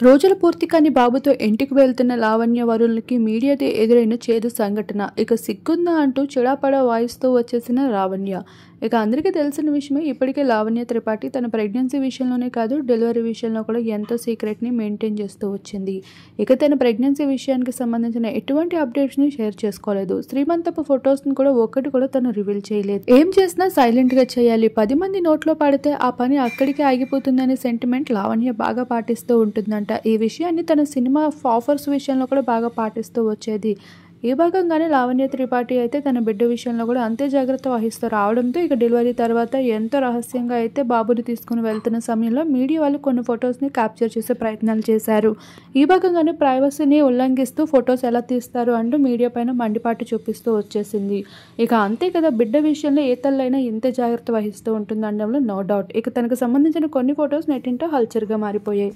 రోజుల పూర్తి కాని బాబుతో ఇంటికి వెళ్తున్న లావణ్య వరుణ్కి మీడియాతో ఎదురైన చేదు సంఘటన. ఇక సిగ్గుందా అంటూ చిడాపడా వాయిస్తూ వచ్చేసిన లావణ్య. ఇక అందరికీ తెలిసిన విషయమే, ఇప్పటికే లావణ్య త్రిపాఠి తన ప్రెగ్నెన్సీ విషయంలోనే కాదు, డెలివరీ విషయంలో కూడా ఎంతో సీక్రెట్ని మెయింటైన్ చేస్తూ వచ్చింది. ఇక తన ప్రెగ్నెన్సీ విషయానికి సంబంధించిన ఎటువంటి అప్డేట్స్ని షేర్ చేసుకోలేదు. శ్రీమంతపు ఫొటోస్ని కూడా ఒక్కటి కూడా తను రివీల్ చేయలేదు. ఏం చేసినా సైలెంట్గా చేయాలి, 10 మంది నోట్లో పడితే ఆ పని అక్కడికే ఆగిపోతుందనే సెంటిమెంట్ లావణ్య బాగా పాటిస్తూ ఉంటుందంట. ఈ విషయాన్ని తన సినిమా ఆఫర్స్ విషయంలో కూడా బాగా పాటిస్తూ వచ్చేది. ఈ భాగంగానే లావణ్య త్రిపాఠి అయితే తన బిడ్డ విషయంలో కూడా అంతే జాగ్రత్త వహిస్తూ రావడంతో ఇక డెలివరీ తర్వాత ఎంతో రహస్యంగా అయితే బాబుని తీసుకుని వెళ్తున్న సమయంలో మీడియా వాళ్ళు కొన్ని ఫొటోస్ని క్యాప్చర్ చేసే ప్రయత్నాలు చేశారు. ఈ భాగంగానే ప్రైవసీని ఉల్లంఘిస్తూ ఫొటోస్ ఎలా తీస్తారు అంటూ మీడియా పైన మండిపాటు చూపిస్తూ వచ్చేసింది. ఇక అంతే కదా, బిడ్డ విషయంలో ఏ తల్లైనా ఇంతే జాగ్రత్త వహిస్తూ ఉంటుంది అనడంలో నో డౌట్. ఇక తనకు సంబంధించిన కొన్ని ఫొటోస్ నెట్టింటో హల్చర్గా మారిపోయాయి.